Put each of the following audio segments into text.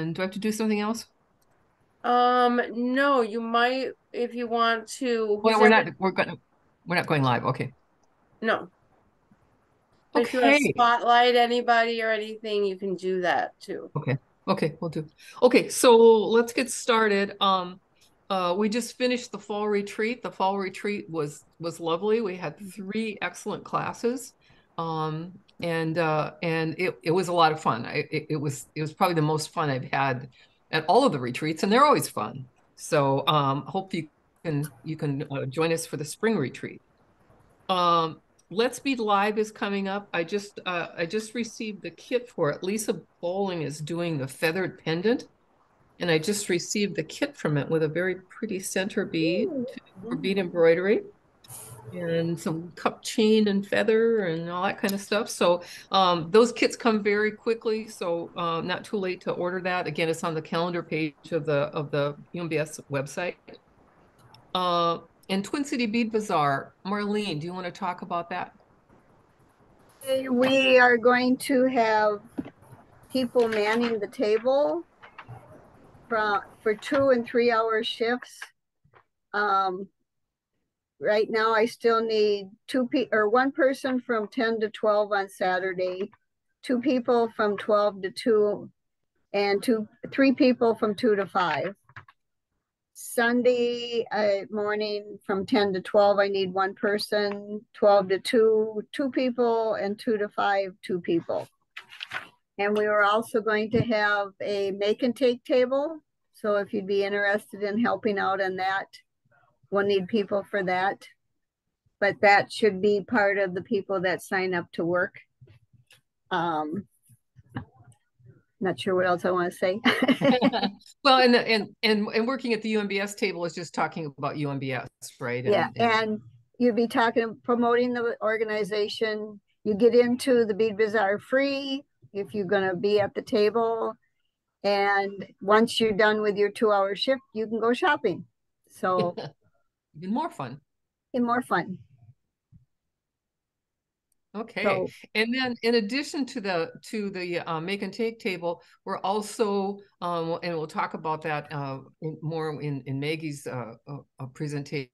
And do I have to do something else? No, you might if you want to. Well, Who's ever we're not going live. Okay. no. But if you want to Okay. spotlight anybody or anything, you can do that too. Okay. Okay, we'll do. Okay, so let's get started. We just finished the fall retreat. The fall retreat was lovely. We had three excellent classes. And it was a lot of fun. It was probably the most fun I've had at all of the retreats, and they're always fun. So hope you can join us for the spring retreat. Um, Let's Be Live is coming up. I just received the kit for it. Lisa Bowling is doing the feathered pendant, and I just received the kit from it with a very pretty center bead for bead embroidery and some cup chain and feather and all that kind of stuff. So those kits come very quickly, so not too late to order that. Again, it's on the calendar page of the UMBS website. Uh, and Twin City Bead Bazaar, Marlene, do you want to talk about that? We are going to have people manning the table for 2 and 3 hour shifts. Um, right now, I still need one person from 10 to 12 on Saturday, two people from 12 to 2, and three people from 2 to 5. Sunday morning from 10 to 12, I need one person, 12 to 2, two people, and 2 to 5, two people. And we were also going to have a make and take table. So if you'd be interested in helping out on that, we'll need people for that. But that should be part of the people that sign up to work. Not sure what else I want to say. Well, and working at the UMBS table is just talking about UMBS, right? Yeah, and you'd be promoting the organization. You get into the Bead Bazaar free if you're going to be at the table. And once you're done with your 2 hour shift, you can go shopping. So even more fun. and more fun. Okay, So and then in addition to the make and take table, we're also and we'll talk about that more in Maggie's presentation.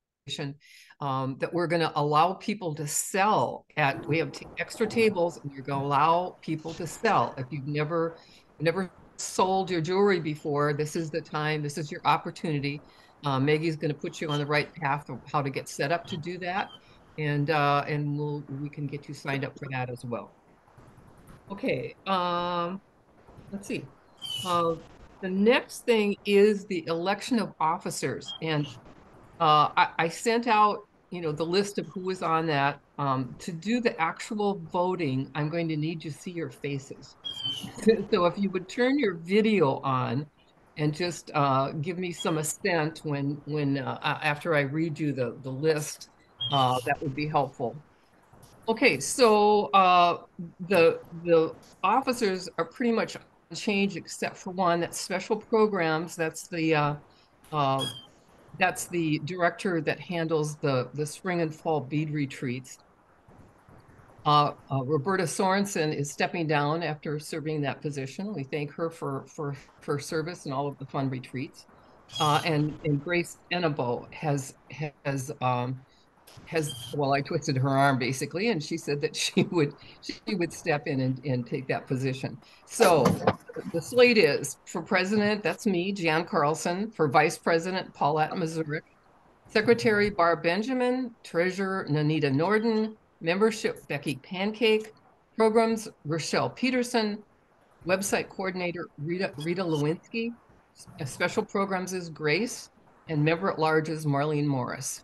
That we're going to allow people to sell at. We have extra tables, and you're going to allow people to sell. If you've never sold your jewelry before, this is the time. This is your opportunity. Maggie's going to put you on the right path of how to get set up to do that, and we can get you signed up for that as well. Okay, let's see. Uh, the next thing is the election of officers, and I sent out, the list of who was on that. To do the actual voting, I'm going to need to see your faces. So if you would turn your video on and just give me some assent when after I read you the list, that would be helpful. Okay, so the officers are pretty much changed except for one. That's special programs. Uh, that's the director that handles the spring and fall bead retreats. Roberta Sorensen is stepping down after serving that position. We thank her for her service and all of the fun retreats. And Grace Enabo has well, I twisted her arm basically, and she said that she would step in and take that position. So the slate is for president, that's me, Jan Carlson, for vice president, Paulette Mazurik, secretary, Barb Benjamin, treasurer, Nanita Norden, membership, Becky Pancake, programs, Rochelle Peterson, website coordinator, Rita Lewinsky, special programs is Grace, and member at large is Marlene Morris.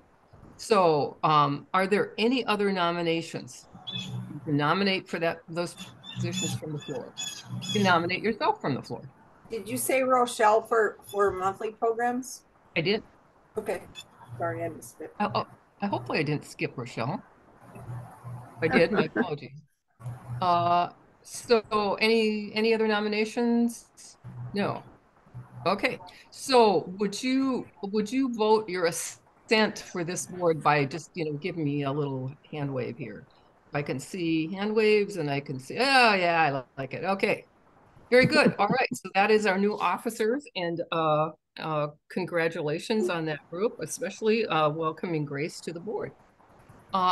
So, are there any other nominations? You can nominate for those positions from the floor. You can nominate yourself from the floor. Did you say Rochelle for monthly programs? I did. Okay. Sorry, I missed it. Hopefully I didn't skip Rochelle. If I did, my apologies. Uh, so any other nominations? No. Okay. So would you vote your assent for this board by just, giving me a little hand wave here? I can see hand waves and I can see, oh yeah, I like it. Okay. Very good. All right. So that is our new officers, and congratulations on that group, especially welcoming Grace to the board.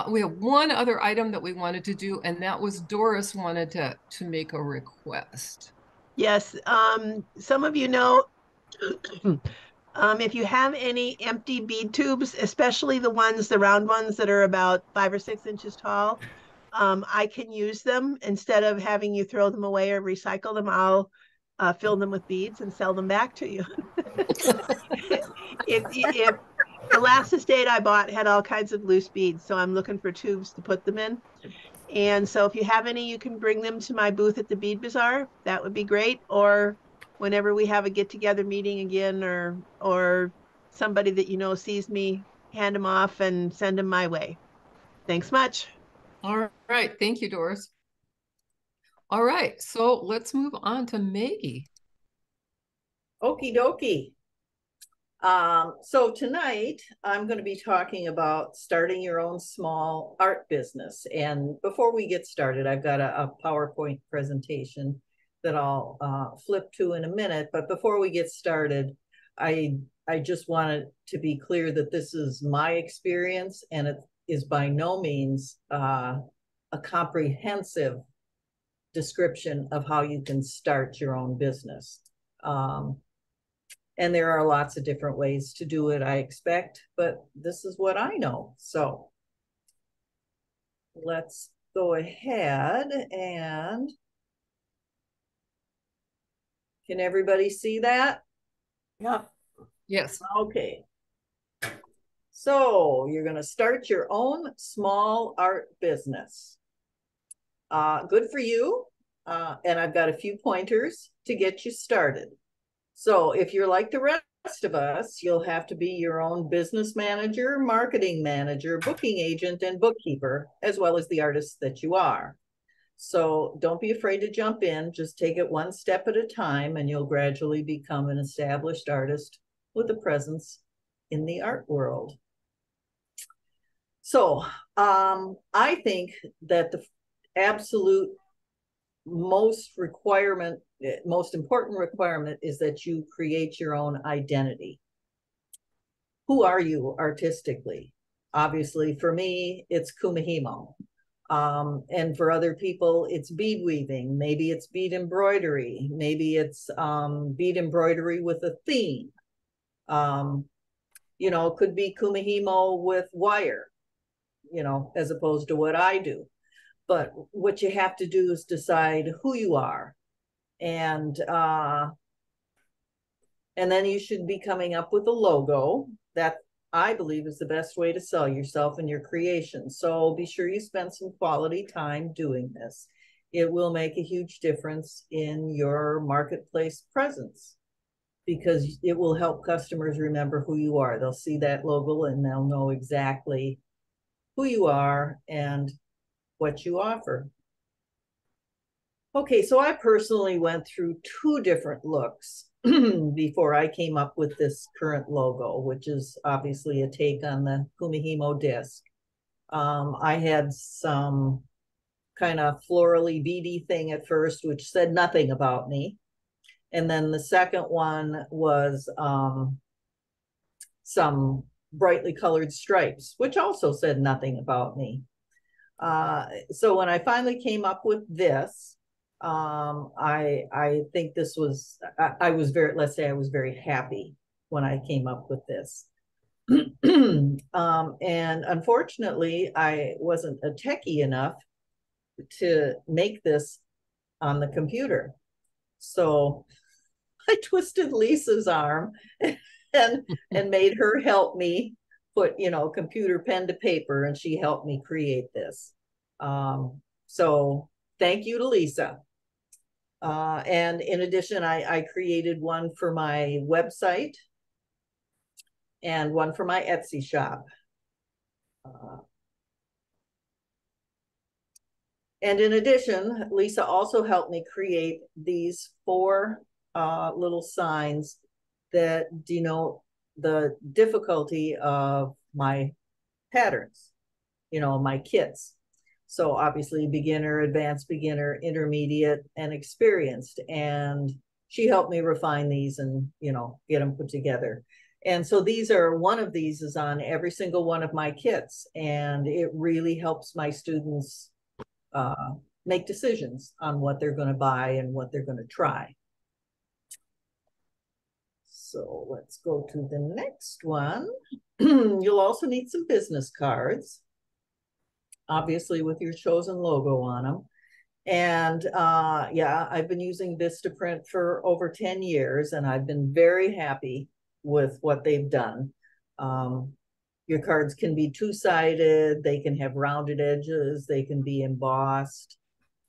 We have one other item that we wanted to do, and that was Doris wanted to make a request. Yes, some of you know, if you have any empty bead tubes, especially the round ones that are about 5 or 6 inches tall, I can use them instead of having you throw them away or recycle them. I'll fill them with beads and sell them back to you. if the last estate I bought had all kinds of loose beads, so I'm looking for tubes to put them in. And so if you have any, you can bring them to my booth at the Bead Bazaar. That would be great. Or whenever we have a get-together meeting again, or somebody that you know sees me, hand them off and send them my way. Thanks much. All right. Thank you, Doris. All right. So let's move on to Maggie. Okie dokie. So tonight I'm going to be talking about starting your own small art business. And before we get started, I've got a PowerPoint presentation that I'll flip to in a minute. But before we get started, I just wanted to be clear that this is my experience, and it is by no means a comprehensive description of how you can start your own business. And there are lots of different ways to do it, I expect, but this is what I know. So let's go ahead and can everybody see that? Yeah. Yes. Okay. So you're going to start your own small art business. Good for you. And I've got a few pointers to get you started. So if you're like the rest of us, you'll have to be your own business manager, marketing manager, booking agent, and bookkeeper, as well as the artist that you are. So don't be afraid to jump in. Just take it one step at a time, and you'll gradually become an established artist with a presence in the art world. So I think that the absolute most important requirement is that you create your own identity. Who are you artistically? Obviously, for me, it's kumihimo. And for other people, it's bead weaving. Maybe it's bead embroidery. Maybe it's bead embroidery with a theme. You know, it could be kumihimo with wire, you know, as opposed to what I do. But what you have to do is decide who you are. And then you should be coming up with a logo that I believe is the best way to sell yourself and your creation. So be sure you spend some quality time doing this. It will make a huge difference in your marketplace presence because it will help customers remember who you are. They'll see that logo and they'll know exactly who you are and what you offer. Okay, so I personally went through 2 different looks before I came up with this current logo, which is obviously a take on the kumihimo disc. I had some kind of florally beady thing at first, which said nothing about me. And then the second one was some brightly colored stripes, which also said nothing about me. So when I finally came up with this, I think this was, I was very happy when I came up with this. And unfortunately, I wasn't a techie enough to make this on the computer. So I twisted Lisa's arm and made her help me put, you know, computer pen to paper, and she helped me create this. So thank you to Lisa. And in addition, I created one for my website and one for my Etsy shop. And in addition, Lisa also helped me create these 4 little signs that denote the difficulty of my patterns, you know, my kits. So obviously beginner, advanced beginner, intermediate, and experienced. And she helped me refine these and, you know, get them put together. And so one of these is on every single one of my kits, and it really helps my students make decisions on what they're going to buy and what they're going to try. So let's go to the next one. You'll also need some business cards, obviously with your chosen logo on them. And yeah, I've been using Vistaprint for over 10 years, and I've been very happy with what they've done. Your cards can be two-sided, they can have rounded edges, they can be embossed.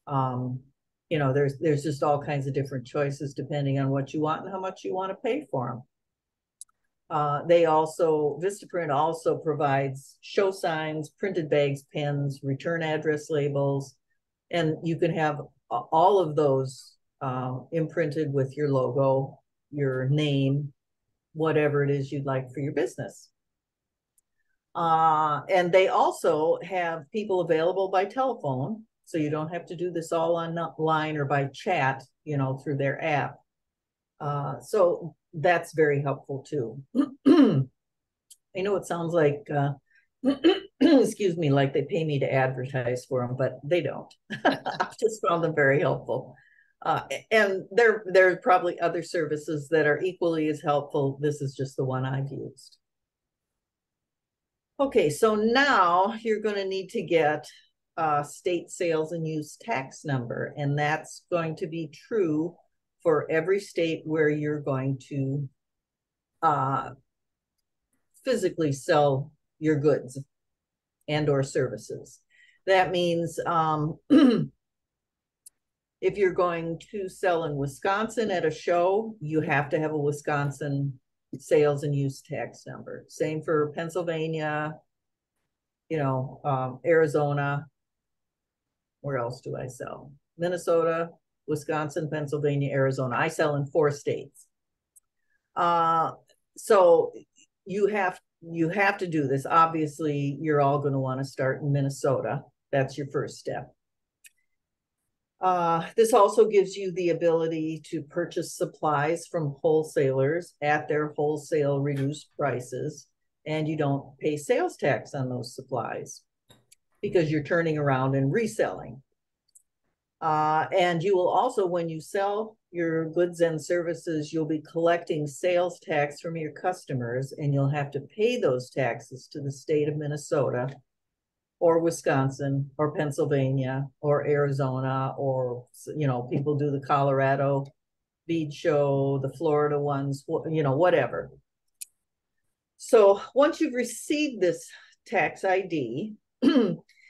You know, there's just all kinds of different choices depending on what you want and how much you want to pay for them. Vistaprint also provides show signs, printed bags, pens, return address labels, and you can have all of those imprinted with your logo, your name, whatever it is you'd like for your business. And they also have people available by telephone, so you don't have to do this all online or by chat, you know, through their app. So that's very helpful too. I know it sounds like, excuse me, like they pay me to advertise for them, but they don't. I've just found them very helpful. And there are probably other services that are equally as helpful. This is just the one I've used. Okay, so now you're going to need to get state sales and use tax number, and that's going to be true for every state where you're going to physically sell your goods and or services. That means if you're going to sell in Wisconsin at a show, you have to have a Wisconsin sales and use tax number. Same for Pennsylvania, you know, Arizona. Where else do I sell? Minnesota, Wisconsin, Pennsylvania, Arizona. I sell in 4 states. So you have to do this. Obviously, you're all going to want to start in Minnesota. That's your first step. This also gives you the ability to purchase supplies from wholesalers at their wholesale reduced prices, and you don't pay sales tax on those supplies because you're turning around and reselling. And you will also, when you sell your goods and services, you'll be collecting sales tax from your customers, and you'll have to pay those taxes to the state of Minnesota or Wisconsin or Pennsylvania or Arizona, or, you know, people do the Colorado bead show, the Florida ones, you know, whatever. So once you've received this tax ID,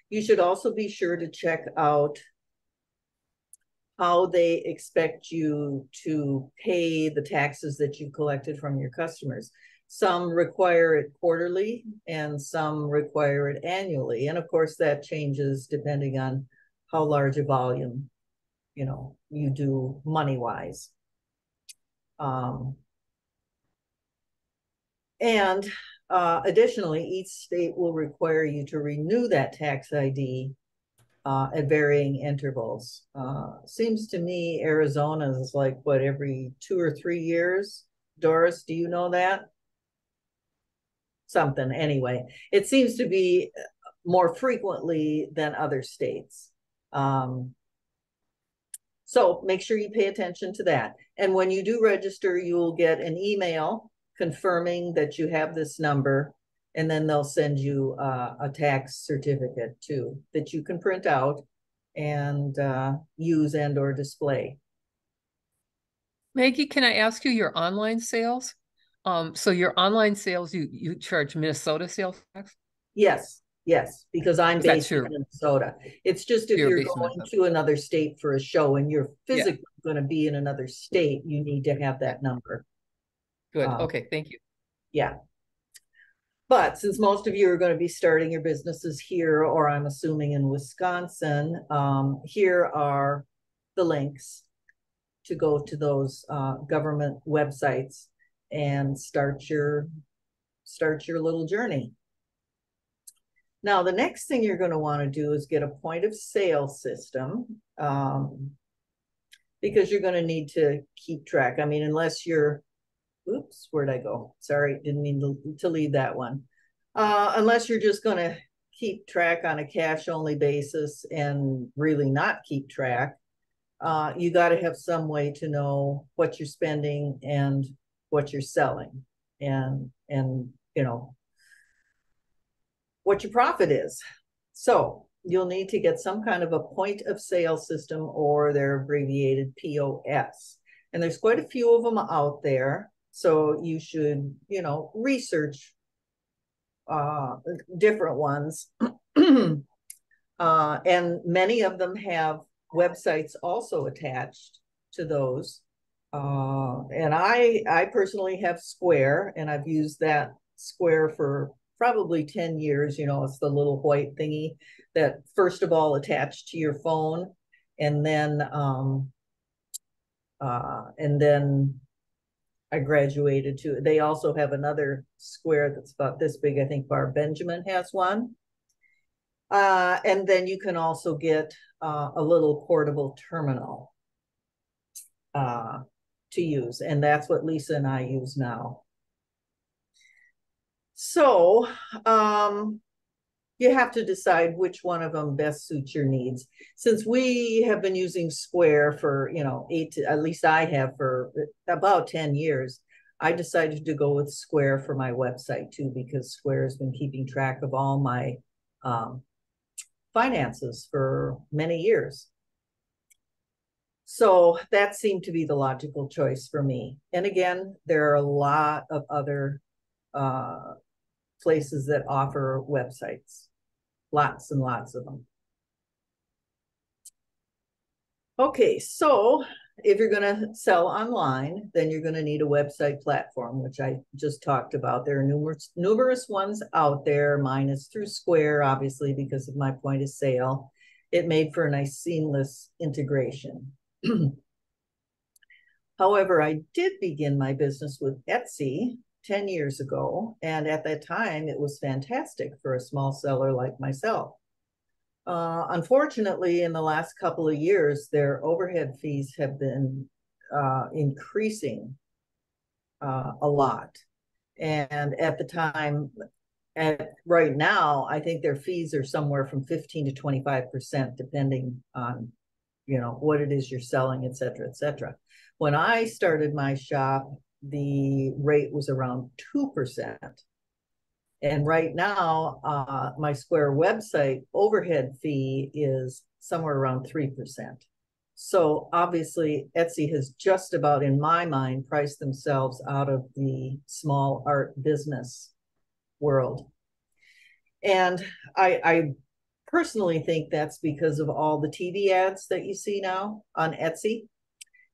you should also be sure to check out how they expect you to pay the taxes that you collected from your customers. Some require it quarterly and some require it annually. And of course that changes depending on how large a volume, you know, you do money-wise. Additionally, each state will require you to renew that tax ID at varying intervals. Seems to me Arizona is like, what, every 2 or 3 years? Doris, do you know that? Something, anyway. It seems to be more frequently than other states. So make sure you pay attention to that. And when you do register, you'll get an email confirming that you have this number, and then they'll send you a tax certificate too that you can print out and use and or display. Maggie, can I ask you your online sales? So your online sales, you charge Minnesota sales tax? Yes, because I'm based in Minnesota. It's just if you're going to another state for a show and you're physically going to be in another state, you need to have that number. Good. Okay, thank you. Yeah. But since most of you are going to be starting your businesses here, or I'm assuming in Wisconsin, here are the links to go to those government websites and start your little journey. Now, the next thing you're going to want to do is get a point of sale system, because you're going to need to keep track. I mean, unless you're, oops, where'd I go? Sorry, didn't mean to leave that one. Unless you're just going to keep track on a cash only basis and really not keep track, you got to have some way to know what you're spending and what you're selling, and you know, what your profit is. So you'll need to get some kind of a point of sale system, or they're abbreviated POS. And there's quite a few of them out there. So you should, you know, research different ones. And many of them have websites also attached to those. And I personally have Square, and I've used that Square for probably 10 years. You know, it's the little white thingy that first of all attached to your phone, and then I graduated to, they also have another Square that's about this big. I think Barb Benjamin has one. And then you can also get a little portable terminal to use. And that's what Lisa and I use now. So you have to decide which one of them best suits your needs. Since we have been using Square for, you know, at least I have for about 10 years, I decided to go with Square for my website too, because Square has been keeping track of all my finances for many years. So that seemed to be the logical choice for me. And again, there are a lot of other places that offer websites, lots and lots of them. Okay, so if you're going to sell online, then you're going to need a website platform, which I just talked about. There are numerous ones out there. Mine is through Square, obviously, because of my point of sale. It made for a nice seamless integration. However, I did begin my business with Etsy 10 years ago, and at that time, it was fantastic for a small seller like myself. Unfortunately, in the last couple of years, their overhead fees have been increasing a lot. And at the time, right now, I think their fees are somewhere from 15 to 25%, depending on, you know, what it is you're selling, et cetera, et cetera. When I started my shop, the rate was around 2%. And right now, my Square website overhead fee is somewhere around 3%. So obviously, Etsy has just about, in my mind, priced themselves out of the small art business world. And I personally think that's because of all the TV ads that you see now on Etsy.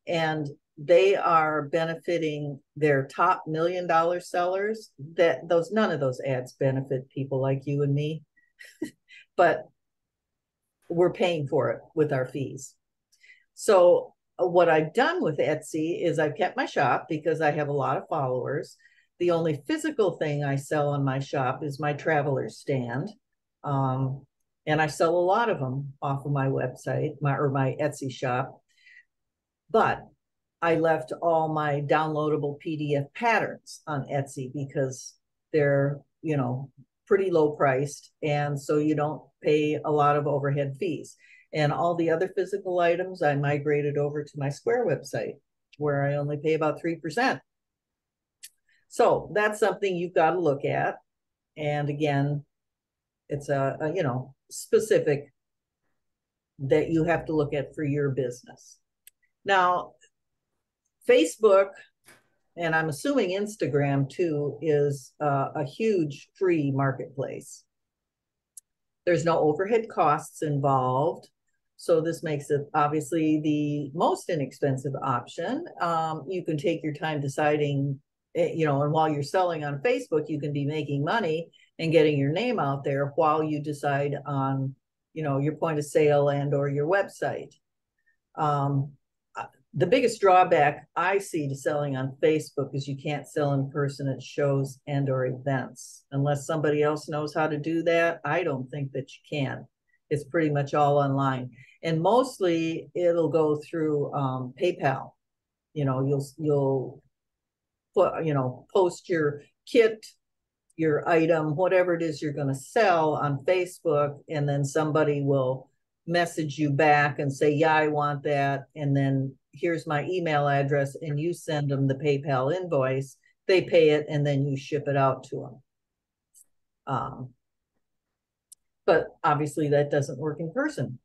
And they are benefiting their top $1 million sellers. None of those ads benefit people like you and me, but we're paying for it with our fees. So what I've done with Etsy is I've kept my shop because I have a lot of followers. The only physical thing I sell on my shop is my traveler's stand. And I sell a lot of them off of my website, my Etsy shop. But I left all my downloadable PDF patterns on Etsy because they're, you know, pretty low priced. And so you don't pay a lot of overhead fees. And all the other physical items, I migrated over to my Square website where I only pay about 3%. So that's something you've got to look at. And again, it's a you know, specific that you have to look at for your business. Now, Facebook, and I'm assuming Instagram too, is a huge free marketplace. There's no overhead costs involved. So this makes it obviously the most inexpensive option. You can take your time deciding, you know, and while you're selling on Facebook, you can be making money and getting your name out there while you decide on, you know, your point of sale and or your website. the biggest drawback I see to selling on Facebook is you can't sell in person at shows and or events. Unless somebody else knows how to do that, I don't think that you can. It's pretty much all online. And mostly it'll go through PayPal. You know, you'll put, you know, post your kit, your item, whatever it is you're going to sell on Facebook, and then somebody will message you back and say, yeah, I want that. And then here's my email address, and you send them the PayPal invoice, they pay it, and then you ship it out to them. But obviously that doesn't work in person.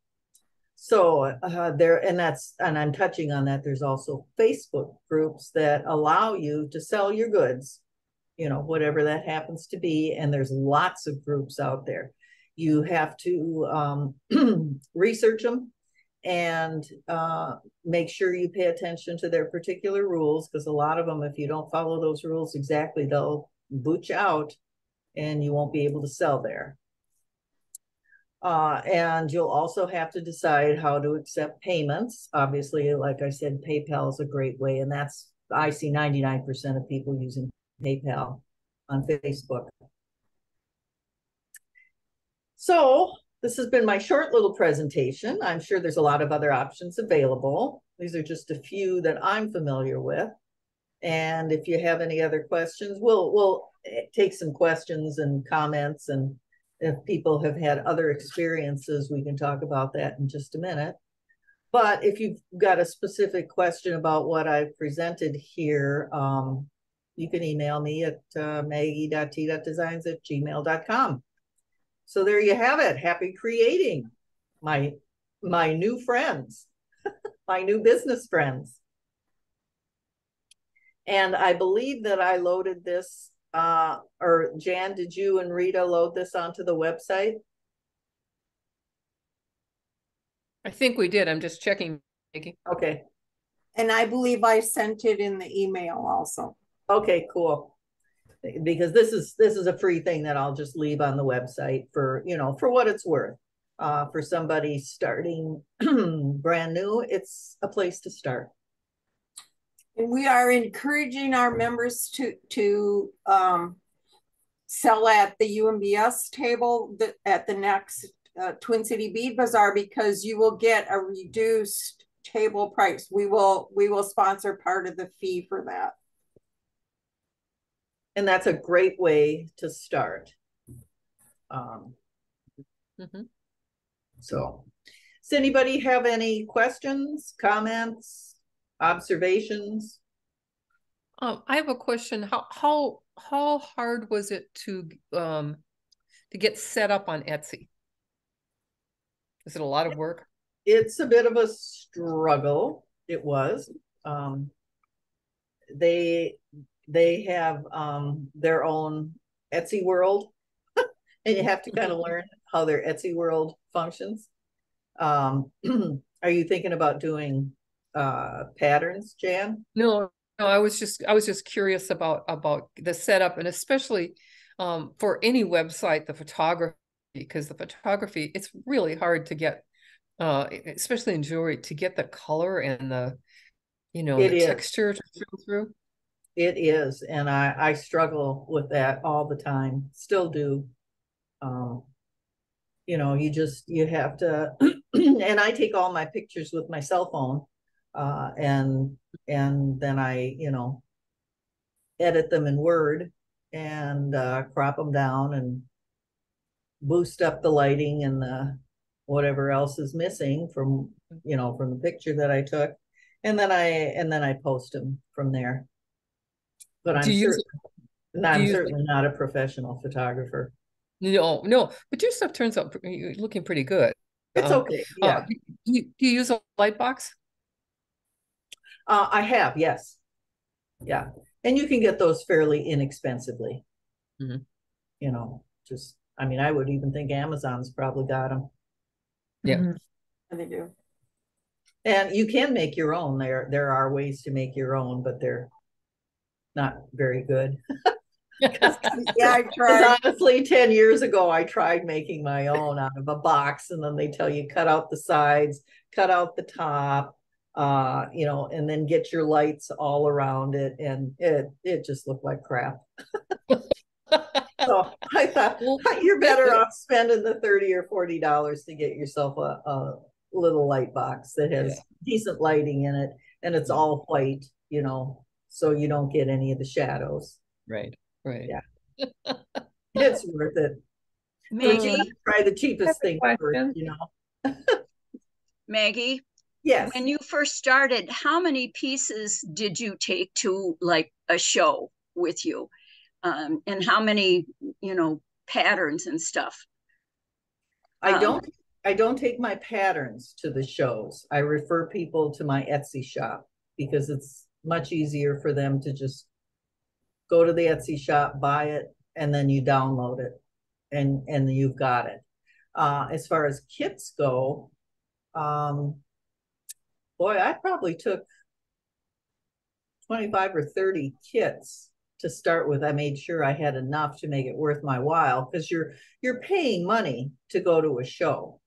So and I'm touching on that. There's also Facebook groups that allow you to sell your goods, you know, whatever that happens to be. And there's lots of groups out there. You have to research them and make sure you pay attention to their particular rules, because a lot of them, if you don't follow those rules exactly, they'll boot you out and you won't be able to sell there. And you'll also have to decide how to accept payments. Obviously, like I said, PayPal is a great way, and I see 99% of people using PayPal on Facebook. So this has been my short little presentation. I'm sure there's a lot of other options available. These are just a few that I'm familiar with. And if you have any other questions, we'll take some questions and comments, and if people have had other experiences, we can talk about that in just a minute. But if you've got a specific question about what I've presented here, you can email me at maggie.t.designs@gmail.com. So there you have it. Happy creating, my new friends, my new business friends. And I believe that I loaded this, or Jan, did you and Rita load this onto the website? I think we did. I'm just checking, Maggie. Okay. And I believe I sent it in the email also. Okay, cool. Because this is a free thing that I'll just leave on the website for, you know, for what it's worth. For somebody starting brand new, it's a place to start. And we are encouraging our members to sell at the UMBS table at the next Twin City Bead Bazaar, because you will get a reduced table price. We will sponsor part of the fee for that. And that's a great way to start. So, does anybody have any questions, comments, observations? I have a question. How hard was it to get set up on Etsy? Is it a lot of work? It's a bit of a struggle. It was. They have their own Etsy world, and you have to kind of learn how their Etsy world functions. Are you thinking about doing patterns, Jan? No, I was just curious about the setup, and especially for any website, the photography, because the photography, it's really hard to get, especially in jewelry, to get the color and the texture to show through. It is, and I struggle with that all the time, still do. You know, you have to, and I take all my pictures with my cell phone, and then I, you know, edit them in Word and crop them down and boost up the lighting and whatever else is missing from the picture that I took, and then I post them from there. But I'm certainly not a professional photographer. No, but your stuff turns out looking pretty good. It's okay. Yeah. Do you use a light box? I have, yes. Yeah. And you can get those fairly inexpensively. Mm-hmm. You know, I would even think Amazon's probably got them. Yeah. Mm-hmm. They do. And you can make your own. There are ways to make your own, but they're not very good. Yeah, I tried. Honestly, 10 years ago, I tried making my own out of a box, and then they tell you cut out the sides, cut out the top, you know, and then get your lights all around it, and it just looked like crap. So I thought you're better off spending the $30 or $40 to get yourself a little light box that has decent lighting in it, and it's all white, you know, so you don't get any of the shadows. Right. Yeah. It's worth it. Maggie, Try the cheapest thing first, you know. Maggie, Yes. when you first started, how many pieces did you take to like a show with you? And how many, you know, patterns and stuff? I don't take my patterns to the shows. I refer people to my Etsy shop because it's much easier for them to just go to the Etsy shop, buy it, and then you download it, and you've got it. As far as kits go, boy, I probably took 25 or 30 kits to start with. I made sure I had enough to make it worth my while, because you're paying money to go to a show,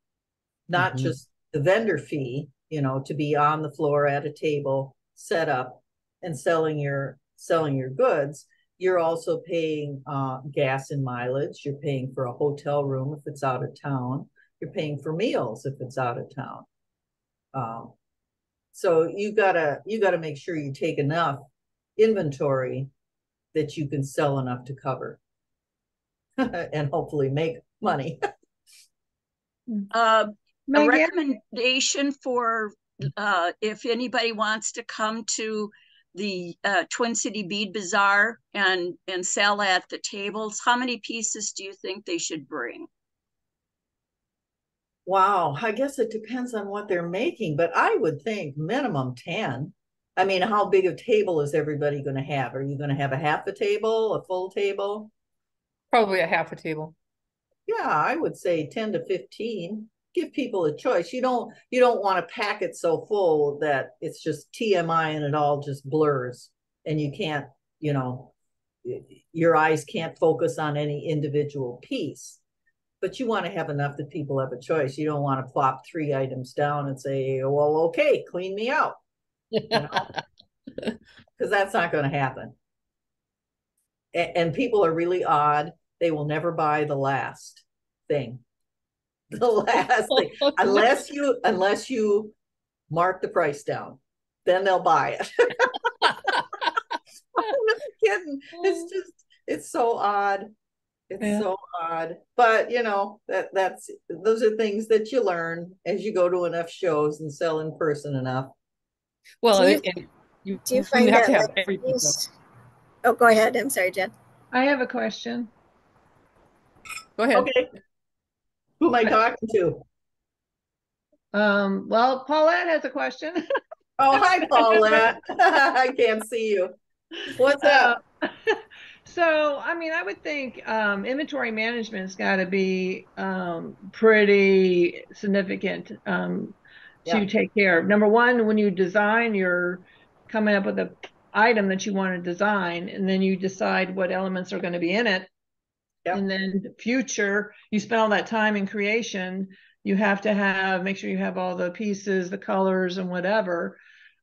not just the vendor fee, you know, to be on the floor at a table, set up and selling your goods. You're also paying gas and mileage. You're paying for a hotel room if it's out of town. You're paying for meals if it's out of town. So you gotta make sure you take enough inventory that you can sell enough to cover and hopefully make money. A recommendation for if anybody wants to come to the Twin City Bead Bazaar and sell at the tables, how many pieces do you think they should bring? Wow, I guess it depends on what they're making, but I would think minimum 10. I mean, how big a table is everybody going to have? Are you going to have a half a table, a full table? Probably a half a table. Yeah, I would say 10 to 15. Give people a choice. You don't want to pack it so full that it's just TMI and it all just blurs and you can't, you know, your eyes can't focus on any individual piece. But you want to have enough that people have a choice. You don't want to plop 3 items down and say, well, okay, clean me out. You know? Because that's not going to happen. And people are really odd. They will never buy the last thing. The last thing. Unless you mark the price down. Then they'll buy it. I'm not kidding. It's so odd. It's so odd. But you know, those are things that you learn as you go to enough shows and sell in person enough. Well, do you find have that to have like every oh, go ahead. I'm sorry, Jen. I have a question. Go ahead. Okay. Who am I talking to? Well, Paulette has a question. Oh, hi, Paulette. I can't see you. What's up? So, I mean, I would think inventory management's got to be pretty significant to take care of. Number one, when you design, you're coming up with an item that you want to design, and then you decide what elements are going to be in it. Yep. And then future, you spend all that time in creation, you have to make sure you have all the pieces, the colors and whatever.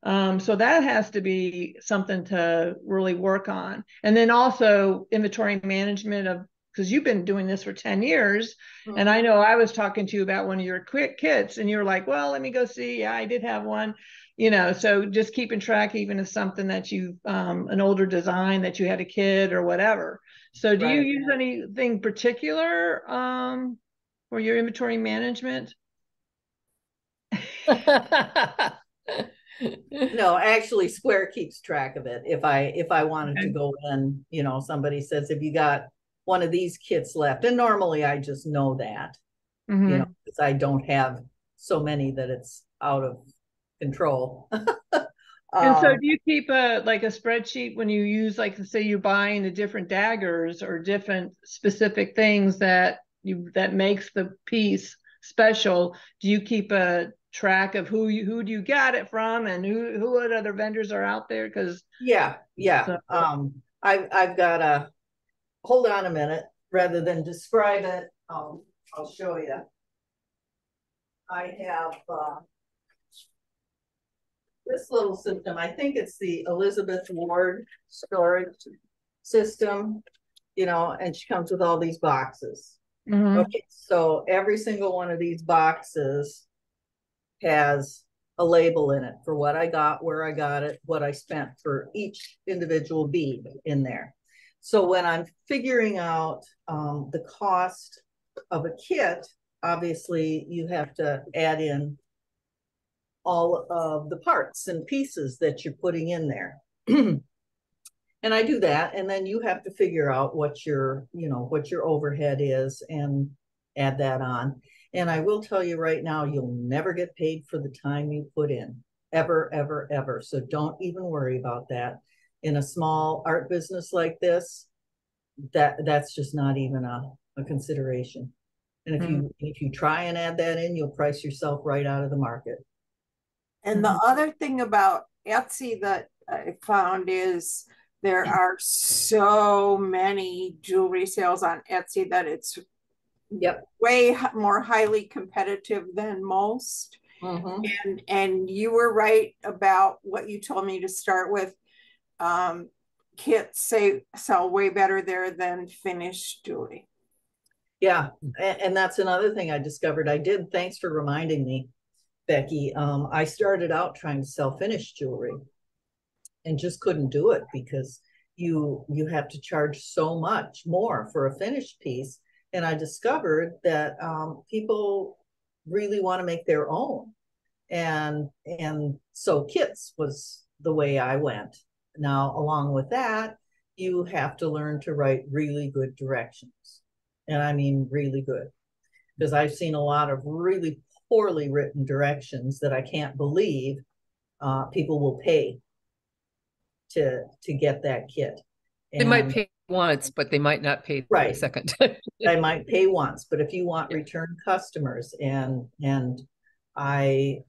So that has to be something to really work on. And then also inventory management because you've been doing this for 10 years. Mm-hmm. And I know I was talking to you about one of your quick kits and you were like, well, let me go see. Yeah, I did have one, you know, so just keeping track, even if something that an older design that you had a kid or whatever. So do you use anything particular for your inventory management? No, actually Square keeps track of it. If I wanted to go in, you know, somebody says, have you got one of these kits left? And normally I just know that, you know, because I don't have so many that it's out of control. And so do you keep a spreadsheet when you use, like, say you're buying the different daggers or different specific things that makes the piece special? Do you keep a track of who do you got it from and who what other vendors are out there? Because I've got a, hold on a minute, rather than describe it, I'll show you. I have this little system, I think it's the Elizabeth Ward storage system, you know, and she comes with all these boxes. Mhm. Okay, so every single one of these boxes has a label in it for what I got, where I got it, what I spent for each individual bead in there. So when I'm figuring out the cost of a kit, obviously you have to add in all of the parts and pieces that you're putting in there. And I do that, and then you have to figure out what your, you know, what your overhead is and add that on. And I will tell you right now, you'll never get paid for the time you put in, ever, ever, ever. So don't even worry about that. In a small art business like this, that's just not even a consideration. And if you try and add that in, you'll price yourself right out of the market. And the other thing about Etsy that I found is there are so many jewelry sales on Etsy that it's way more highly competitive than most. And you were right about what you told me to start with. Kits sell way better there than finished jewelry. Yeah, and that's another thing I discovered. Thanks for reminding me, Becky. I started out trying to sell finished jewelry and just couldn't do it because you have to charge so much more for a finished piece. And I discovered that people really want to make their own. And so kits was the way I went. Now, along with that, you have to learn to write really good directions. And I mean really good, because I've seen a lot of really poorly written directions that I can't believe people will pay to get that kit. They might pay once, but they might not pay the second time. They might pay once, but if you want return customers, and I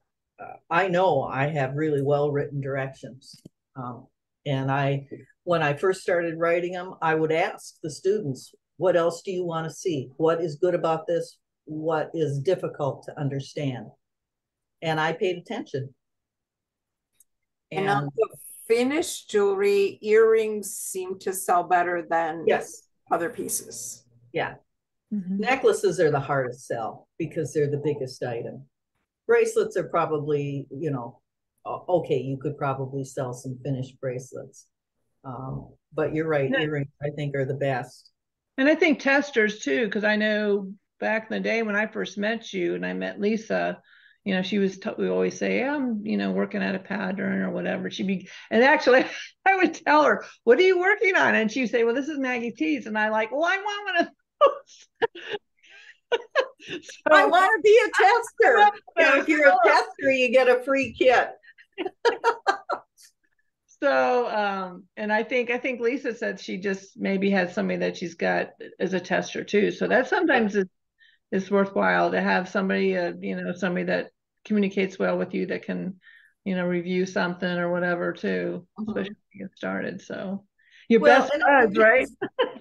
know I have really well written directions, and when I first started writing them, I would ask the students, what else do you want to see? What is good about this? What is difficult to understand? And I paid attention. And on the finished jewelry, earrings seem to sell better than other pieces. Yeah. Necklaces are the hardest sell because they're the biggest item. Bracelets are probably, you know, okay, you could probably sell some finished bracelets. But you're right, earrings, I think, are the best. And I think testers too, because I know back in the day when I first met you and I met Lisa, you know, she was, we always say, I'm, you know, working at a pattern or whatever. And actually I would tell her, what are you working on? And she'd say, well, this is Maggie T's. And I like, well, I want one of those. So, I want to be a tester. And if you're a tester, you get a free kit. So, and I think Lisa said she just maybe has somebody that she's got as a tester too. So that sometimes it's worthwhile to have somebody, you know, somebody that communicates well with you that can, you know, review something or whatever too, especially when you get started. So your best buds, right?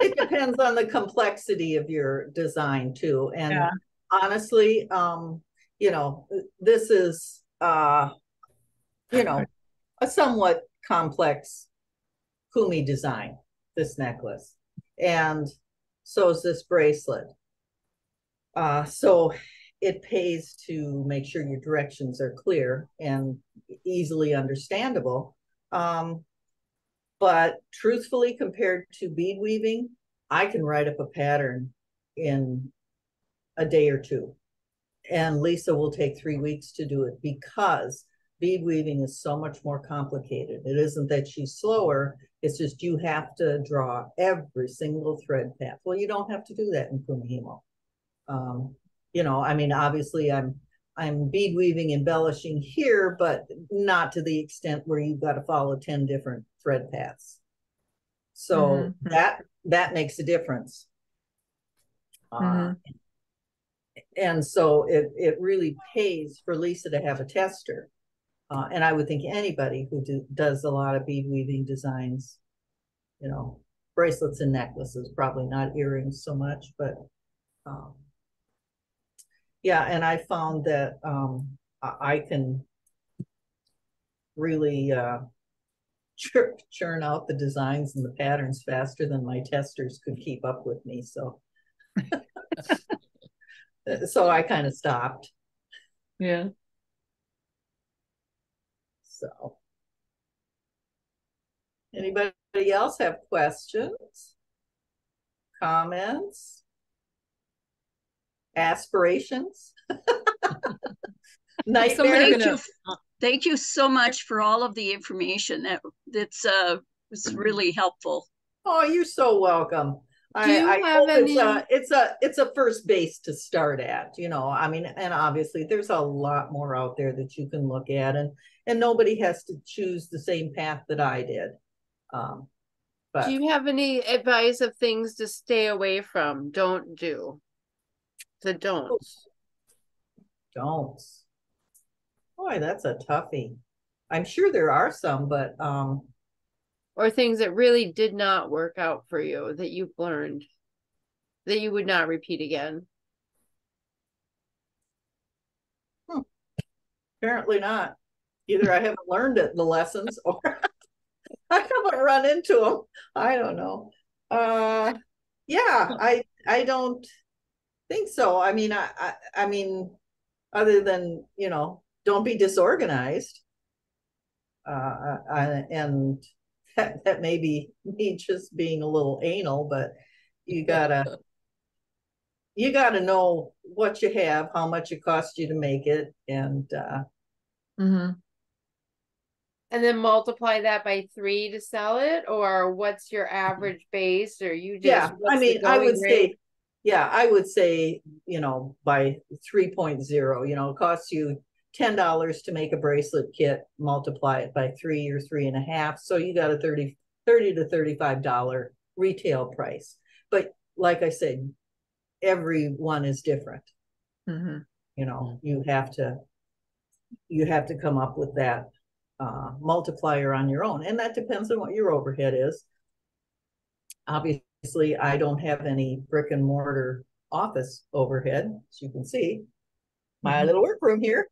It depends on the complexity of your design too. And honestly, you know, this is, you know, a somewhat complex kumi design, this necklace, and so is this bracelet. So it pays to make sure your directions are clear and easily understandable. But truthfully, compared to bead weaving, I can write up a pattern in a day or two, and Lisa will take 3 weeks to do it because bead weaving is so much more complicated. It isn't that she's slower, it's just you have to draw every single thread path. Well, you don't have to do that in Kumihimo. You know, I mean, obviously I'm bead weaving, embellishing here, but not to the extent where you've got to follow 10 different thread paths. So that makes a difference. And so it really pays for Lisa to have a tester. And I would think anybody who does a lot of bead weaving designs, you know, bracelets and necklaces, probably not earrings so much, but yeah. And I found that I can really churn out the designs and the patterns faster than my testers could keep up with me. So, so I kind of stopped. Yeah. So, anybody else have questions, comments, aspirations? Nightmares? Thank you so much for all of the information. That's was really helpful. Oh, you're so welcome. Do you have any? It's a first base to start at, you know. I mean, and obviously there's a lot more out there that you can look at, and nobody has to choose the same path that I did. But do you have any advice of things to stay away from? Don't do. The don'ts. Don'ts. Boy, that's a toughie. I'm sure there are some, but or things that really did not work out for you that you've learned that you would not repeat again. Apparently not. Either I haven't learned it, the lessons, or I haven't run into them. I don't know. Yeah, I don't think so. I mean, I mean, other than, you know, don't be disorganized. And that may be me just being a little anal, but you gotta know what you have, how much it costs you to make it, and and then multiply that by 3 to sell it, or what's your average base, or you just, yeah, I mean, I would say, yeah, I would say, you know, by 3.0, you know, it costs you $10 to make a bracelet kit, multiply it by 3 or 3.5. So you got a $30 to $35 retail price. But like I said, everyone is different. You know, you have to come up with that multiplier on your own. And that depends on what your overhead is. Obviously, I don't have any brick and mortar office overhead, as you can see. My little workroom here,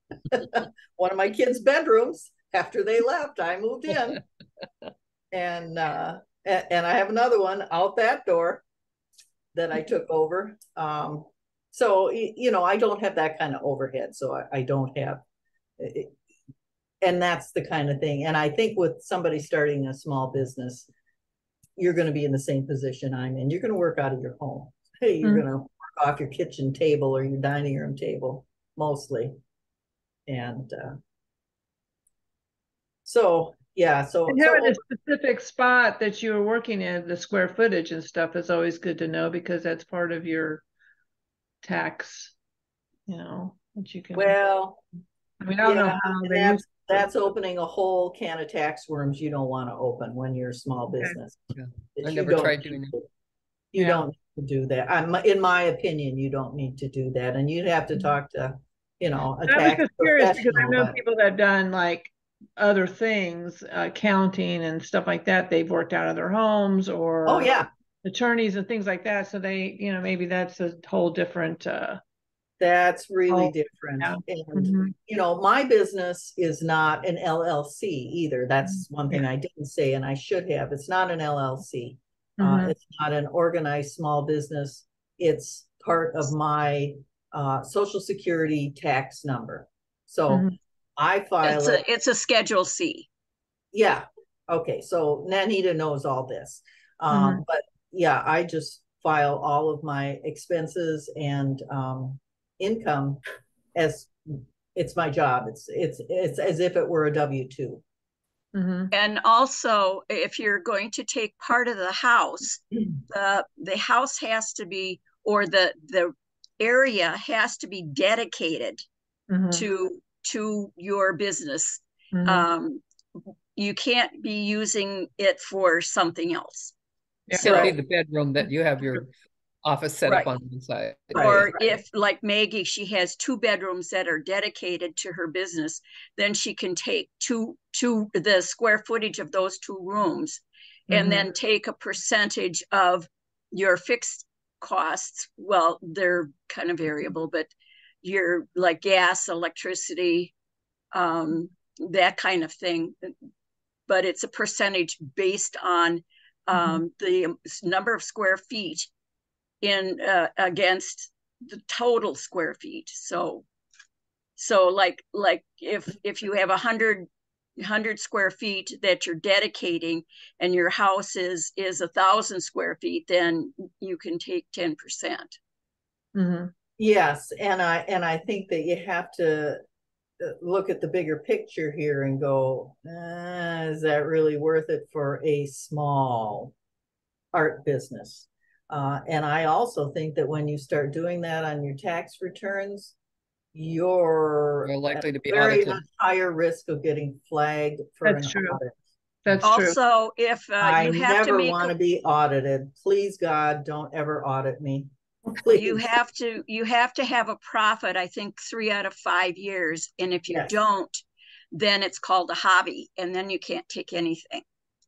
one of my kids' bedrooms. After they left, I moved in, and I have another one out that door that I took over. So you know, I don't have that kind of overhead, so I don't have it, and that's the kind of thing. And I think with somebody starting a small business, you're going to be in the same position I'm in. You're going to work out of your home. Hey, you're going to work off your kitchen table or your dining room table. Mostly. And so yeah, so and having a specific spot that you were working in, the square footage and stuff is always good to know, because that's part of your tax, you know, that you can. Well, I mean, I don't know how that's opening a whole can of tax worms you don't want to open when you're a small business. Yeah. I never tried doing it. You don't need to do that. In my opinion, you don't need to do that, and you'd have to talk to, you know, a tax just curious because I know but people that have done like other things, accounting and stuff like that. They've worked out of their homes, or oh yeah, attorneys and things like that. So they, you know, maybe that's a whole different. That's really different. Yeah. And you know, my business is not an LLC either. That's one thing I didn't say, and I should have. It's not an LLC. It's not an organized small business. It's part of my Social Security tax number. So I file it. It's a Schedule C. Yeah. Okay. So Nanita knows all this. But yeah, I just file all of my expenses and income as it's my job. It's as if it were a W-2. And also, if you're going to take part of the house, the house has to be, or the area has to be dedicated to your business. You can't be using it for something else. It can't be the bedroom that you have your office set up on one side. Or if, like Maggie, she has 2 bedrooms that are dedicated to her business, then she can take the square footage of those 2 rooms and then take a percentage of your fixed costs. Well, they're kind of variable, but your like gas, electricity, that kind of thing. But it's a percentage based on the number of square feet in against the total square feet. So like if you have 100 square feet that you're dedicating and your house is 1,000 square feet, then you can take 10%. Yes, and I think that you have to look at the bigger picture here and go, is that really worth it for a small art business? And I also think that when you start doing that on your tax returns, you're likely to be very audited. much higher risk of getting flagged for That's an true. audit. That's Also, true. if I you have to never make want to be audited. Please, God, don't ever audit me. Please. you have to have a profit, I think 3 out of 5 years. And if you Yes. don't, then it's called a hobby, and then you can't take anything,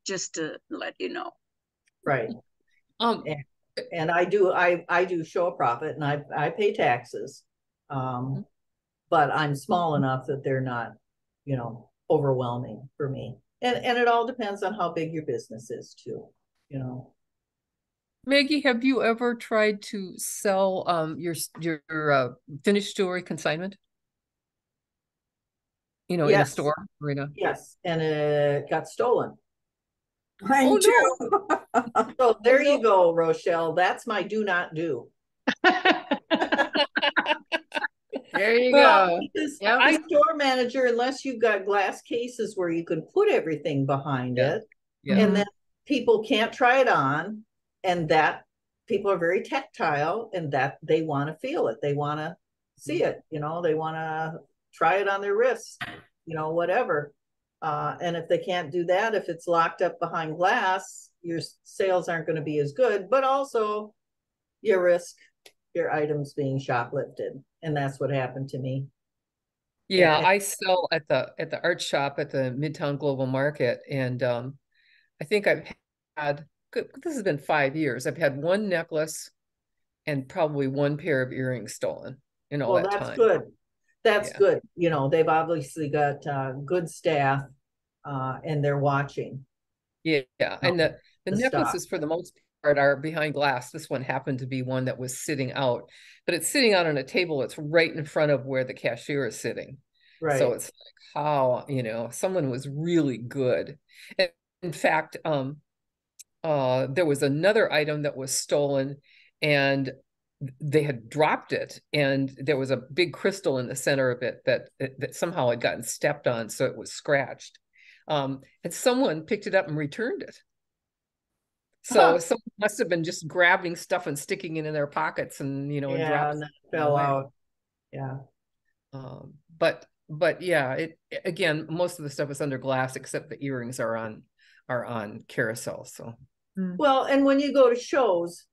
just to let you know. Right. And I do show a profit, and I pay taxes. But I'm small enough that they're not, overwhelming for me. And it all depends on how big your business is too, Maggie, have you ever tried to sell your finished jewelry consignment? In a Yes. store, Marina? Yes, and it got stolen. Mine too. So there you go, Rochelle. That's my do not do. There you Well, go. because Yep. a store manager, unless you've got glass cases where you can put everything behind it, and then people can't try it on, and that people are very tactile, and that they want to feel it. They want to see it, they want to try it on their wrist, whatever. And if they can't do that, if it's locked up behind glass, your sales aren't going to be as good, but also you risk your items being shoplifted. And that's what happened to me. Yeah, I sell at the art shop at the Midtown Global Market, and I think I've had, this has been 5 years. I've had one necklace and probably one pair of earrings stolen in all that that's time. good. That's good. They've obviously got good staff, and they're watching. Yeah, and the necklaces for the most part are behind glass. This one happened to be one that was sitting out, but it's sitting out on a table that's right in front of where the cashier is sitting. Right. So it's like, how, someone was really good. And in fact, there was another item that was stolen, and they had dropped it, and there was a big crystal in the center of it that somehow had gotten stepped on, so it was scratched. And someone picked it up and returned it. So someone must have been just grabbing stuff and sticking it in their pockets, and and that fell out. Yeah. But yeah, it again, most of the stuff is under glass except the earrings are on carousel. So well, and when you go to shows,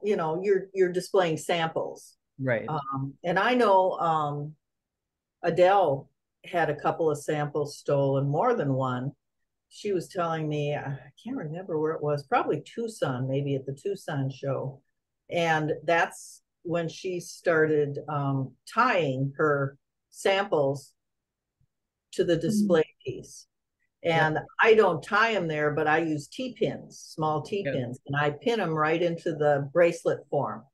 you're displaying samples. Right. And I know Adele had a couple of samples stolen, more than one. She was telling me, I can't remember where it was, probably Tucson, maybe at the Tucson show. And that's when she started tying her samples to the display piece. And I don't tie them there, but I use T-pins, small T-pins, and I pin them right into the bracelet form.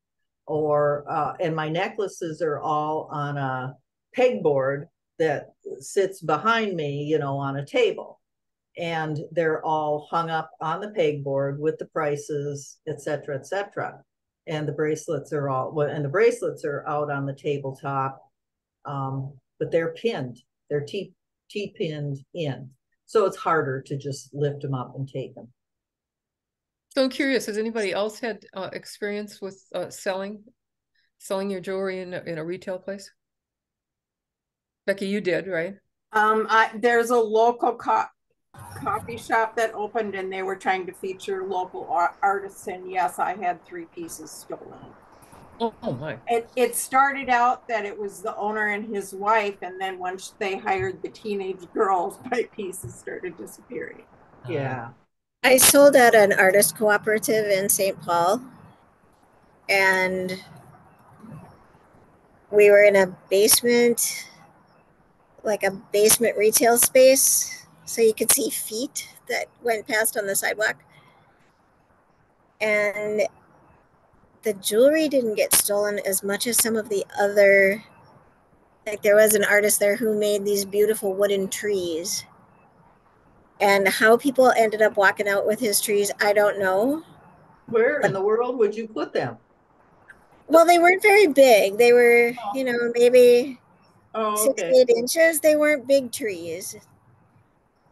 And my necklaces are all on a pegboard that sits behind me, on a table. And they're all hung up on the pegboard with the prices, et cetera, et cetera. And the bracelets are out on the tabletop, but they're pinned. They're T-pinned in. So it's harder to just lift them up and take them. So I'm curious, has anybody else had experience with selling your jewelry in a retail place? Becky, you did, right? There's a local coffee shop that opened, and they were trying to feature local artists, and yes, I had 3 pieces stolen. Oh my. It started out that it was the owner and his wife, and then once they hired the teenage girls, my pieces started disappearing. Yeah. I sold at an artist cooperative in St. Paul, and we were in a basement, like a basement retail space, so you could see feet that went past on the sidewalk. And the jewelry didn't get stolen as much as some of the other, like there was an artist there who made these beautiful wooden trees. And how people ended up walking out with his trees, I don't know. Where in the world would you put them? Well, they weren't very big. They were, you know, maybe Oh, 6 okay. to 8 inches. They weren't big trees.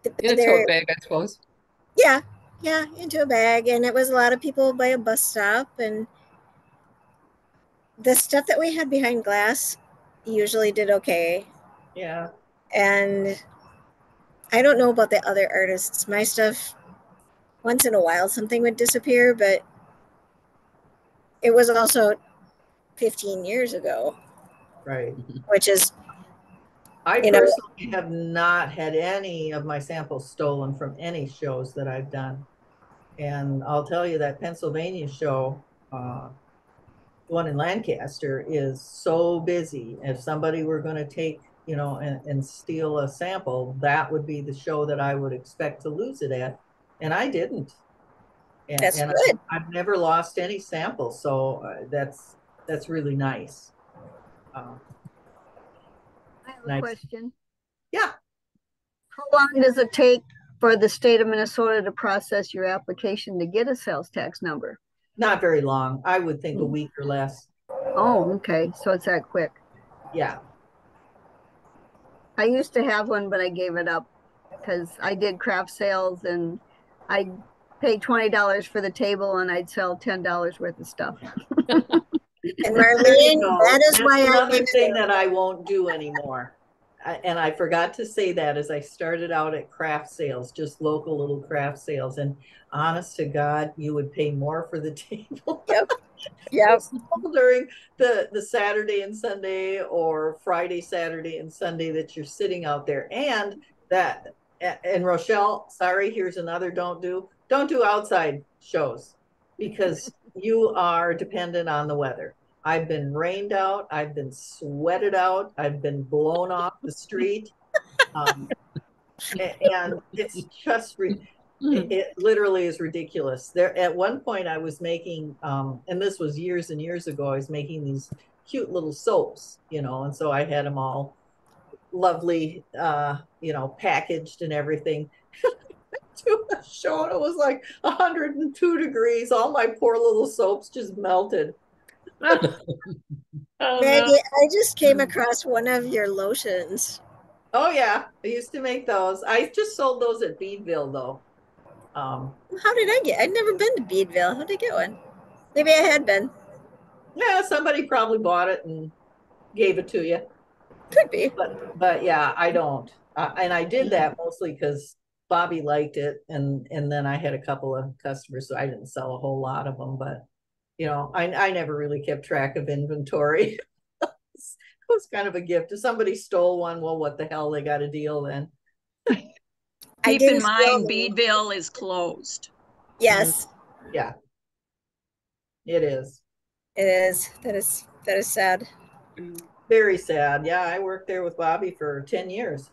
In a They're, tote bag, I suppose. yeah, yeah, into a bag. And it was a lot of people by a bus stop. And the stuff that we had behind glass usually did okay. Yeah. And I don't know about the other artists. My stuff, once in a while, something would disappear, but it was also 15 years ago, Right. which is, I you know, personally have not had any of my samples stolen from any shows that I've done. And I'll tell you that Pennsylvania show, one in Lancaster, is so busy. If somebody were going to take, you know, and steal a sample, that would be the show that I would expect to lose it at. And I didn't. that's And good. I've never lost any samples. So that's really nice. I have a Nice. question. Yeah. How long does it take for the state of Minnesota to process your application to get a sales tax number? Not very long. I would think a week or less. Oh, okay. So it's that quick. Yeah. I used to have one, but I gave it up because I did craft sales and I'd pay $20 for the table and I'd sell $10 worth of stuff. And There you Marlene, go. that is That's why I another came thing in. that I won't do anymore. And I forgot to say that as I started out at craft sales, just local little craft sales. And honest to God, you would pay more for the table. Yep. Yep. During the Saturday and Sunday or Friday, Saturday and Sunday that you're sitting out there. And that, and Rochelle, sorry, here's another don't do outside shows because you are dependent on the weather. I've been rained out. I've been sweated out. I've been blown off the street. And it's just, it literally is ridiculous. There, at one point I was making, and this was years and years ago, I was making these cute little soaps, you know, and so I had them all lovely, you know, packaged and everything. To a show, and it was like 102 degrees. All my poor little soaps just melted. Oh, Maggie, no. I just came across one of your lotions. Oh yeah, I used to make those. I just sold those at Beadville though. How did I get? I'd never been to Beadville. How did I get one? Maybe I had been. Yeah, somebody probably bought it and gave it to you. Could be. But yeah, I don't. And I did that mostly because Bobby liked it, and then I had a couple of customers, so I didn't sell a whole lot of them. But you know, I never really kept track of inventory. It was kind of a gift. If somebody stole one, well, what the hell? They got a deal then. Keep in mind, Beadville is closed. Yes. Yeah, it is. It is. That is sad. Very sad. Yeah, I worked there with Bobby for 10 years.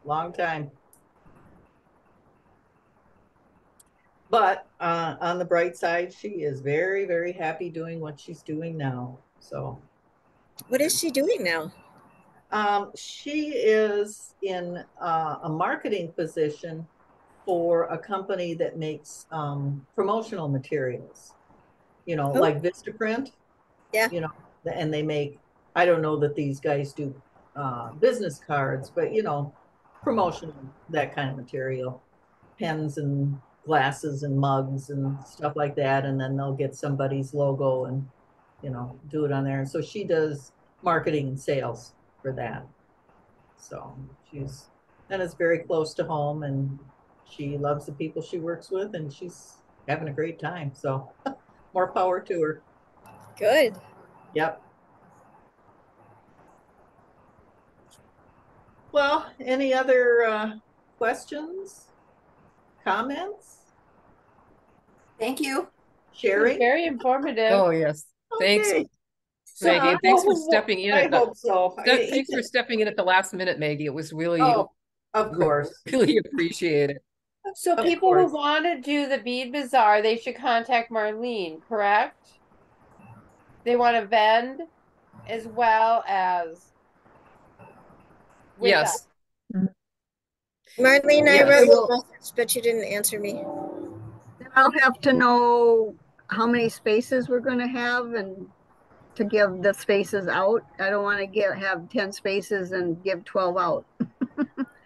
Long time. But on the bright side, she is very, very happy doing what she's doing now. So What is she doing now? she is in a marketing position for a company that makes promotional materials, you know, like Vistaprint. Yeah. You know, and they make, I don't know that these guys do business cards, but you know, promotional, that kind of material, pens and glasses and mugs and stuff like that. And then they'll get somebody's logo and, you know, do it on there. And so she does marketing and sales for that. So and it's very close to home, and she loves the people she works with, and she's having a great time. So more power to her. Good. Yep. Well, any other questions, comments? Thank you. Sherry? Very informative. Oh, yes. Thanks. Okay. Maggie, and thanks for well, stepping in I at the hope so. thanks for stepping in at the last minute, Maggie. It was really Oh, of course. really appreciated. So Of people course. who want to do the bead bazaar, they should contact Marlene, correct? They want to vend as well as with us. Yes. Marlene, I Yes. wrote you a message, but you didn't answer me. Then I'll have to know how many spaces we're gonna have and to give the spaces out. I don't want to have 10 spaces and give 12 out.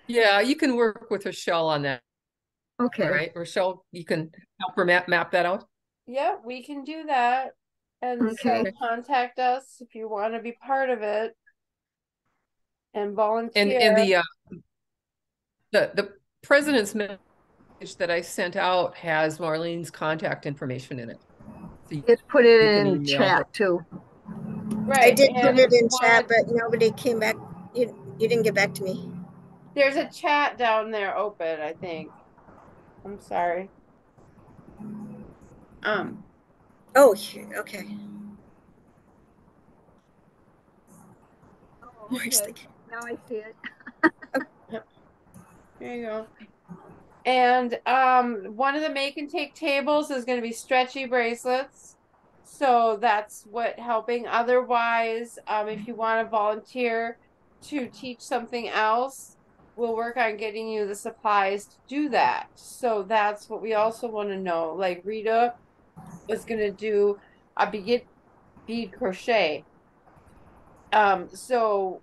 Yeah, you can work with Rochelle on that. Okay. All right, Rochelle, you can help her map that out. Yeah, we can do that. And Okay. so contact us if you want to be part of it and volunteer. And the president's message that I sent out has Marlene's contact information in it. So Just put it you can in email chat her. too. Right. I did and put it if in you chat, want- but nobody came back. You didn't get back to me. There's a chat down there open, I think. I'm sorry. Oh, here, okay. Oh, Where's okay. the- Now I see it. There you go. And one of the make and take tables is going to be stretchy bracelets. So that's what helping. Otherwise, if you want to volunteer to teach something else, we'll work on getting you the supplies to do that. So that's what we also want to know. Like Rita is going to do a bead crochet. So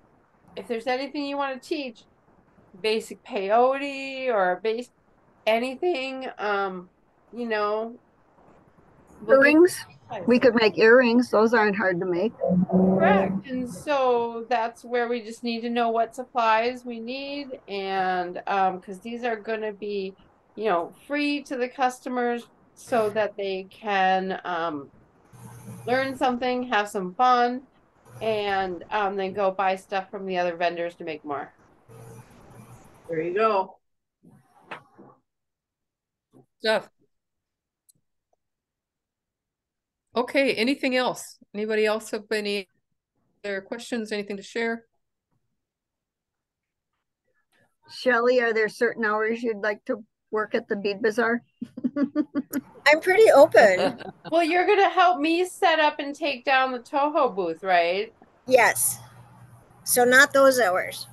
if there's anything you want to teach, basic peyote or basic anything, you know, we'll get Earrings. supplies. We could make earrings. Those aren't hard to make. Correct. And so that's where we just need to know what supplies we need. And because these are going to be, you know, free to the customers so that they can learn something, have some fun, and then go buy stuff from the other vendors to make more. There you go. Stuff. Okay, anything else? Anybody else have any other questions, anything to share? Shelley, are there certain hours you'd like to work at the bead bazaar? I'm pretty open. Well, you're going to help me set up and take down the Toho booth, right? Yes. So not those hours.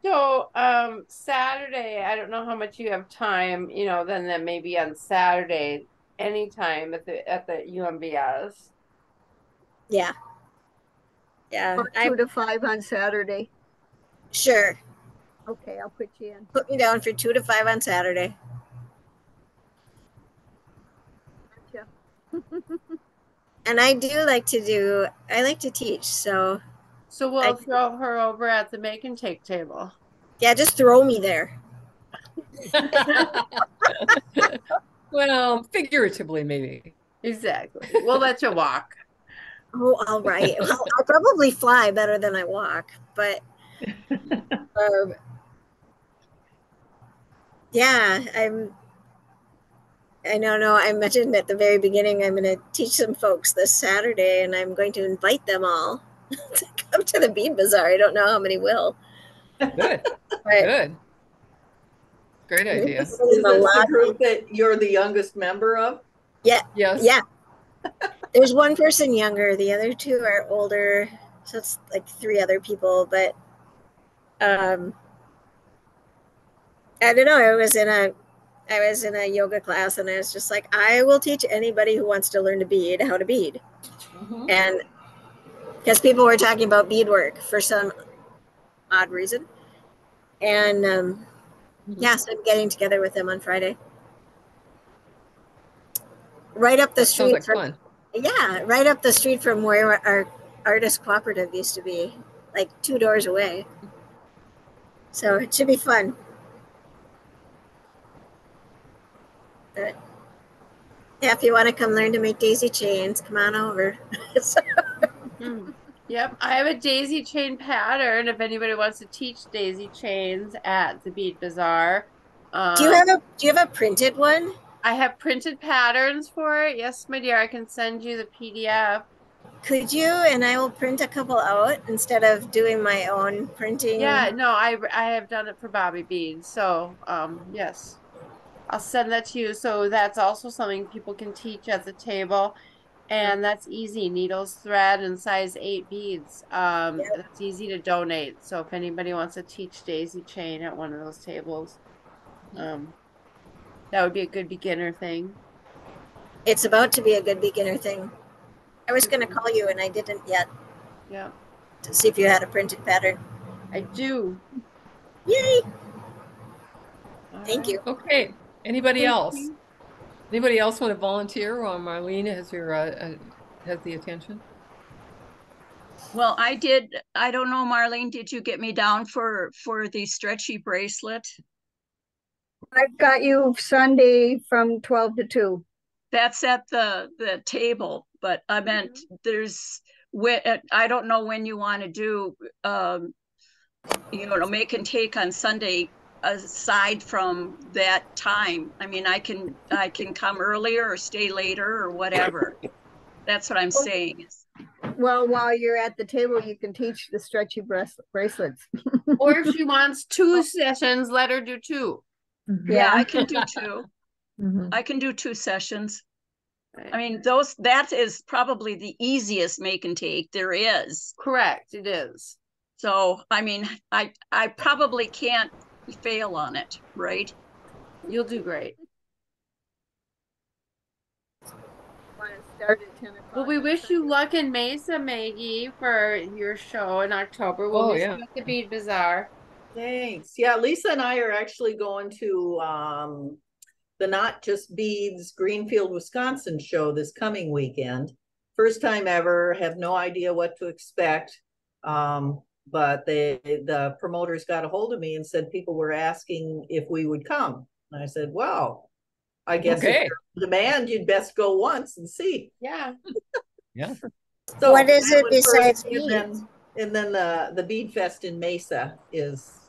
So, Saturday, I don't know how much you have time, you know, then maybe on Saturday, anytime at the UMBS. Yeah. Yeah. Or 2 to 5 on Saturday. Sure. Okay, I'll put you in. Put me down for 2 to 5 on Saturday. Gotcha. And I like to teach. So So we'll throw her over at the make and take table. yeah, just throw me there. Well, figuratively, maybe. Exactly. We'll let you walk. Oh, all right. Well, I'll probably fly better than I walk, but yeah, I don't know. I mentioned at the very beginning I'm going to teach some folks this Saturday, and I'm going to invite them all to come to the bead bazaar. I don't know how many will. Good. But Good. Great idea. Is this the group that you're the youngest member of? Yeah. Yes. Yeah. There's one person younger. The other two are older. So it's like 3 other people. But I don't know. I was in a yoga class, and I was just like, I will teach anybody who wants to learn to bead how to bead. Mm-hmm. And because people were talking about beadwork for some odd reason. And yeah, so I'm getting together with them on Friday. Right up the street. Sounds like fun. Yeah, right up the street from where our artist cooperative used to be, like 2 doors away. So it should be fun. But yeah, if you want to come learn to make daisy chains, come on over. Yep, I have a daisy chain pattern if anybody wants to teach daisy chains at the Bead Bazaar. Do you have a printed one? I have printed patterns for it. Yes, my dear, I can send you the PDF. Could you? And I will print a couple out instead of doing my own printing. Yeah, no, I have done it for bobby beads. So, yes. I'll send that to you. So that's also something people can teach at the table. And that's easy. Needles, thread, and size 8 beads. That's easy to donate. So if anybody wants to teach daisy chain at one of those tables, that would be a good beginner thing. It's about to be a good beginner thing. I was going to call you and I didn't yet. Yeah. To see if you had a printed pattern. I do. Yay! All Thank you. Okay. Anybody Thank else? you. Anybody else want to volunteer while Marlene has your has the attention? Well, I did. I don't know, Marlene, did you get me down for the stretchy bracelet? I've got you Sunday from 12 to 2. That's at the table, but I meant there's I don't know when you want to do make and take on Sunday aside from that time. I mean, I can come earlier or stay later or whatever. That's what I'm saying. Well, while you're at the table, you can teach the stretchy bracelets. Or if she wants 2 sessions, let her do 2. Yeah, I can do 2. I can do 2 sessions. I mean, that is probably the easiest make and take there is. Correct, it is. So, I mean, I probably can't fail on it, right? You'll do great. Want to start at 10 o'clock? Well, we wish you luck in Mesa, Maggie, for your show in October. We'll miss you at the Bead Bazaar. Thanks. Yeah, Lisa and I are actually going to the Not Just Beads Greenfield, Wisconsin show this coming weekend. First time ever, have no idea what to expect. But the promoters got a hold of me and said people were asking if we would come. And I said, well, I guess if you're in demand, you'd best go once and see. Yeah. Yeah. So what is it besides beads? And then the Bead Fest in Mesa is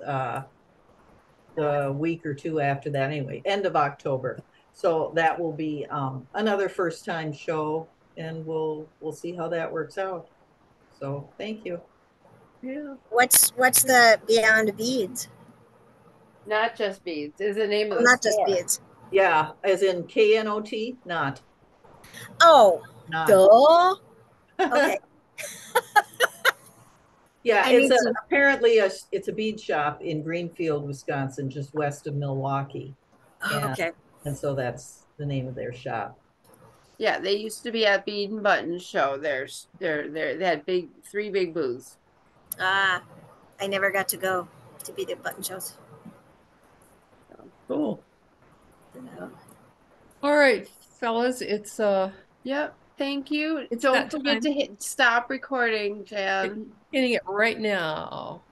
the week or 2 after that, anyway, end of October. So that will be another first time show, and we'll see how that works out. So thank you. Yeah. What's the Beyond Beads? Not Just Beads is the name of the Not store. Just Beads. Yeah, as in KNOT, not. Oh, not. duh. Okay. Yeah, apparently it's a bead shop in Greenfield, Wisconsin, just west of Milwaukee. Okay. And so that's the name of their shop. Yeah, they used to be at Bead and Button show. They had 3 big booths. I never got to go to Bead and Button shows. Cool. All right, fellas, it's Yep. Thank you. It's Don't that forget time. to hit stop recording, Jan. Hitting it right now.